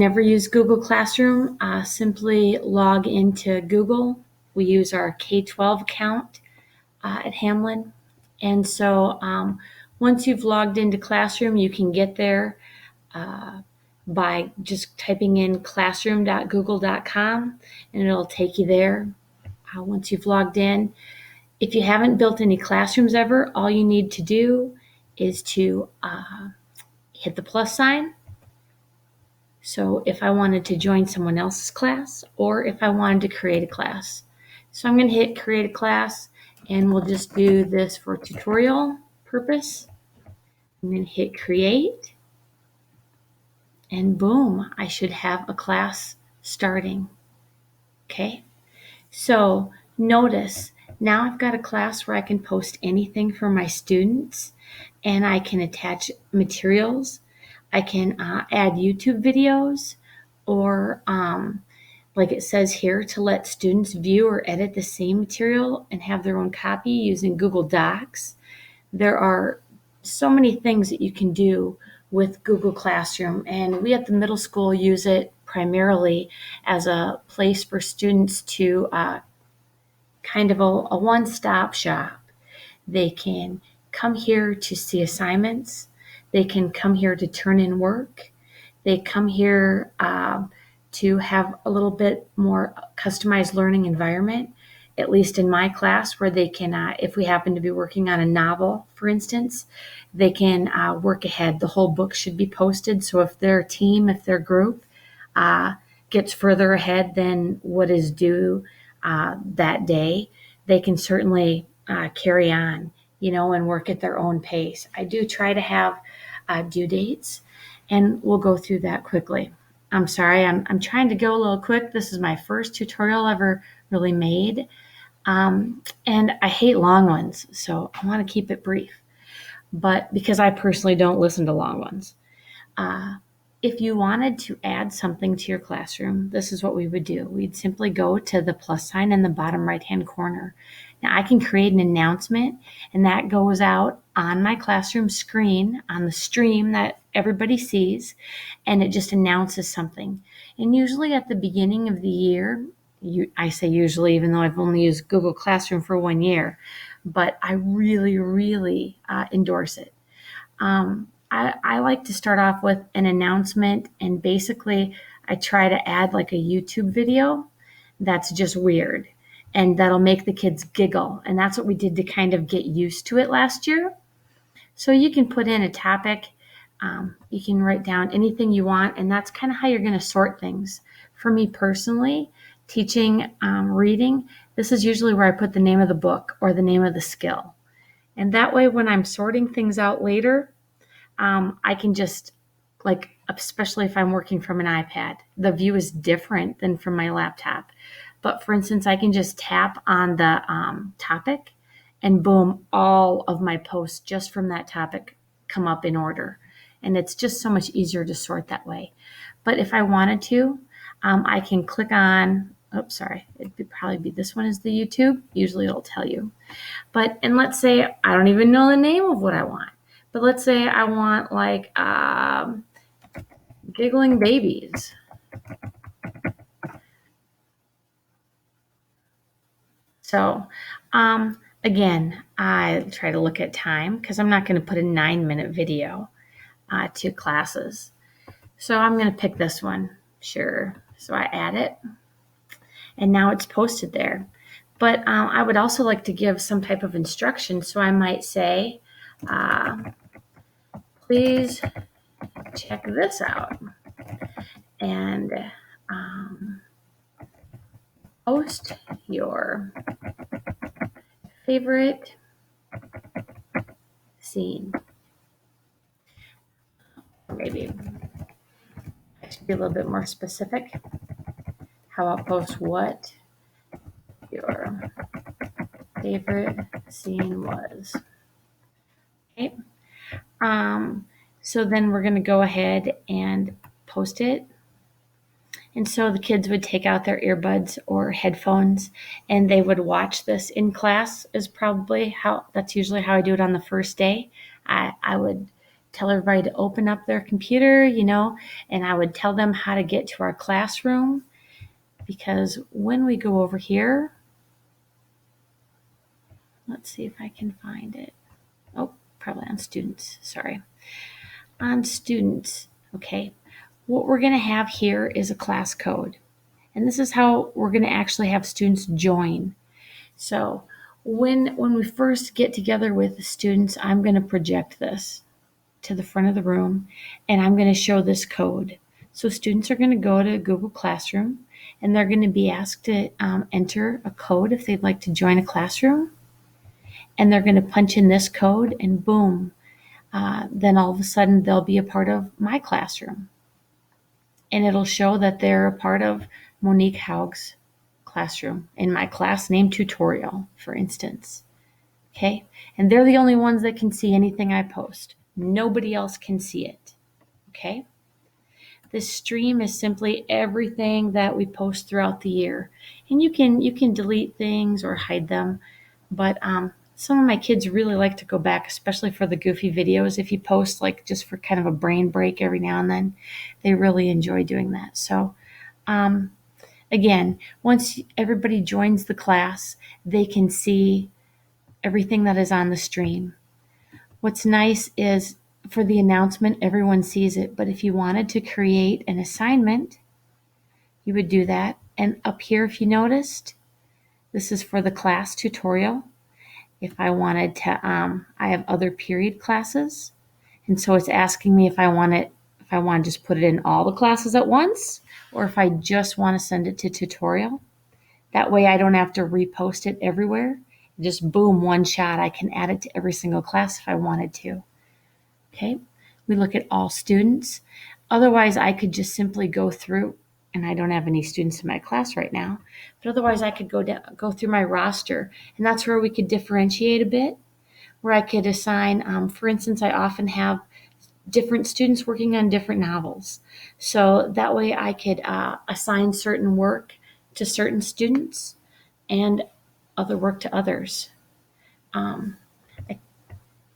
Never use Google Classroom, simply log into Google. We use our K-12 account at Hamlin. And so once you've logged into Classroom, you can get there by just typing in classroom.google.com, and it'll take you there once you've logged in. If you haven't built any classrooms ever, all you need to do is to hit the plus sign. So if I wanted to join someone else's class, or if I wanted to create a class. So I'm going to hit create a class, and we'll just do this for tutorial purpose. I'm going to hit create, and boom, I should have a class starting. Okay, so notice now I've got a class where I can post anything for my students, and I can attach materials. I can add YouTube videos, or like it says here, to let students view or edit the same material and have their own copy using Google Docs. There are so many things that you can do with Google Classroom, and we at the middle school use it primarily as a place for students to kind of a one-stop shop. They can come here to see assignments. They can come here to turn in work. They come here to have a little bit more customized learning environment, at least in my class, where they can, if we happen to be working on a novel, for instance, they can work ahead. The whole book should be posted. So if their team, if their group gets further ahead than what is due that day, they can certainly carry on, and work at their own pace. I do try to have due dates, and we'll go through that quickly. I'm sorry, I'm trying to go a little quick. This is my first tutorial ever really made, and I hate long ones, so I want to keep it brief, but because I personally don't listen to long ones. If you wanted to add something to your classroom, this is what we would do. We'd simply go to the plus sign in the bottom right-hand corner. Now I can create an announcement, and that goes out on my classroom screen on the stream that everybody sees, and it just announces something. And usually at the beginning of the year, I say usually even though I've only used Google Classroom for 1 year, but I really, really endorse it. I like to start off with an announcement, and basically I try to add like a YouTube video that's just weird, and that'll make the kids giggle. And that's what we did to kind of get used to it last year. So you can put in a topic, you can write down anything you want, and that's kind of how you're going to sort things. For me personally, teaching reading, this is usually where I put the name of the book or the name of the skill. And that way when I'm sorting things out later, I can just, like, especially if I'm working from an iPad, the view is different than from my laptop. But for instance, I can just tap on the topic, and boom, all of my posts just from that topic come up in order. And it's just so much easier to sort that way. But if I wanted to, I can click on, it'd probably be this one is the YouTube. Usually it'll tell you. And let's say I don't even know the name of what I want. But let's say I want like giggling babies. So again, I try to look at time because I'm not going to put a 9-minute video to classes. So I'm going to pick this one. Sure. So I add it, and now it's posted there. But I would also like to give some type of instruction. So I might say, please check this out, and post your favorite scene. Maybe I should be a little bit more specific. How about post what your favorite scene was? Okay. So then we're going to go ahead and post it. And so the kids would take out their earbuds or headphones, and they would watch this in class. That's usually how I do it on the first day. I would tell everybody to open up their computer, and I would tell them how to get to our classroom, because when we go over here, let's see if I can find it. Oh, probably on students, sorry. On students, okay. What we're gonna have here is a class code. And this is how we're gonna actually have students join. So when we first get together with the students, I'm gonna project this to the front of the room, and I'm gonna show this code. So students are gonna go to Google Classroom, and they're gonna be asked to enter a code if they'd like to join a classroom. And they're gonna punch in this code, and boom, then all of a sudden they'll be a part of my classroom. And it'll show that they're a part of Monique Haug's classroom in my class name tutorial, for instance. Okay? And they're the only ones that can see anything I post. Nobody else can see it. Okay? This stream is simply everything that we post throughout the year. And you can delete things or hide them, but some of my kids really like to go back, especially for the goofy videos. If you post like just for kind of a brain break every now and then, they really enjoy doing that. So again, once everybody joins the class, they can see everything that is on the stream. What's nice is for the announcement, everyone sees it. But if you wanted to create an assignment, you would do that. And up here, if you noticed, this is for the class tutorial. If I wanted to, I have other period classes. And so it's asking me if I want to just put it in all the classes at once, or if I just want to send it to tutorial. That way I don't have to repost it everywhere. Just boom, one shot. I can add it to every single class if I wanted to. Okay, we look at all students. Otherwise, I could just simply go through, and I don't have any students in my class right now, but otherwise I could go through my roster, and that's where we could differentiate a bit, where I could assign, for instance, I often have different students working on different novels. So that way I could assign certain work to certain students and other work to others.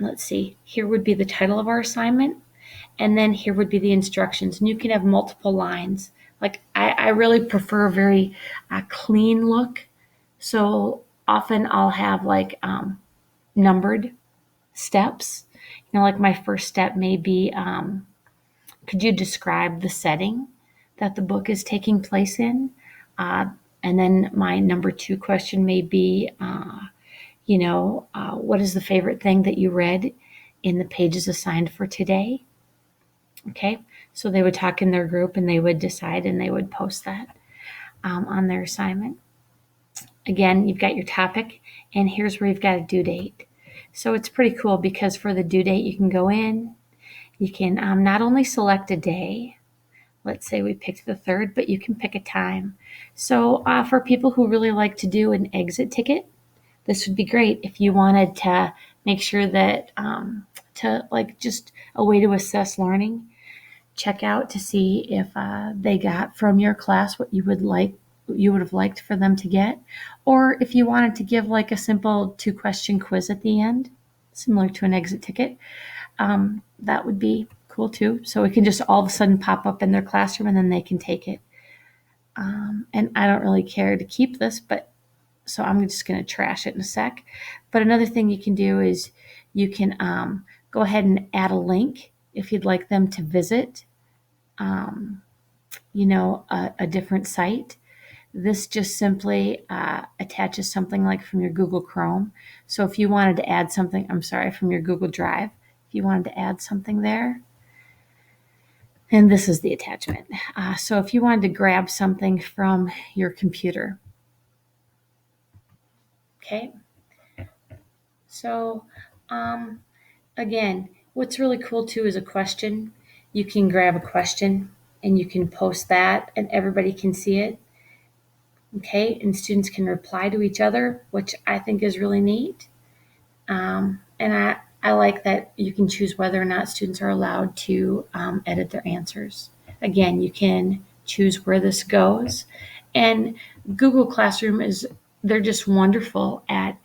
Let's see, here would be the title of our assignment, and then here would be the instructions. And you can have multiple lines. Like I really prefer a very clean look. So often I'll have like numbered steps. Like my first step may be, could you describe the setting that the book is taking place in? And then my number 2 question may be, what is the favorite thing that you read in the pages assigned for today? Okay, so they would talk in their group and they would decide and they would post that on their assignment. Again, you've got your topic, and here's where you've got a due date. So it's pretty cool because for the due date, you can go in, you can not only select a day, let's say we picked the 3rd, but you can pick a time. So for people who really like to do an exit ticket, this would be great if you wanted to make sure that to like just a way to assess learning. Check out to see if they got from your class what you would have liked for them to get, or if you wanted to give like a simple 2-question quiz at the end, similar to an exit ticket, that would be cool too. So it can just all of a sudden pop up in their classroom and then they can take it. And I don't really care to keep this, but so I'm just going to trash it in a sec. But another thing you can do is you can go ahead and add a link if you'd like them to visit, a different site. This just simply attaches something like from your Google Chrome. So if you wanted to add something, from your Google Drive, if you wanted to add something there, and this is the attachment. So if you wanted to grab something from your computer, okay. So again, what's really cool too is a question. You can grab a question and you can post that and everybody can see it. Okay, and students can reply to each other, which I think is really neat. And I like that you can choose whether or not students are allowed to edit their answers. Again, you can choose where this goes. And Google Classroom they're just wonderful at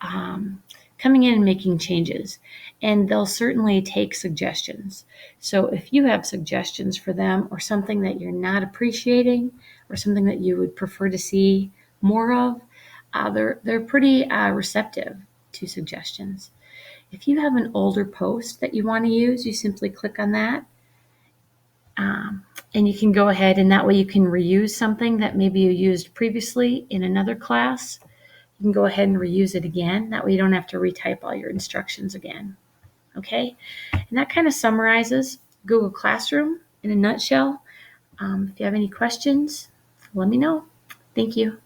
coming in and making changes. and they'll certainly take suggestions. So if you have suggestions for them or something that you're not appreciating or something that you would prefer to see more of, they're pretty receptive to suggestions. If you have an older post that you want to use, you simply click on that. And you can go ahead, and that way you can reuse something that maybe you used previously in another class. You can go ahead and reuse it again. That way you don't have to retype all your instructions again. Okay? And that kind of summarizes Google Classroom in a nutshell. If you have any questions, let me know. Thank you.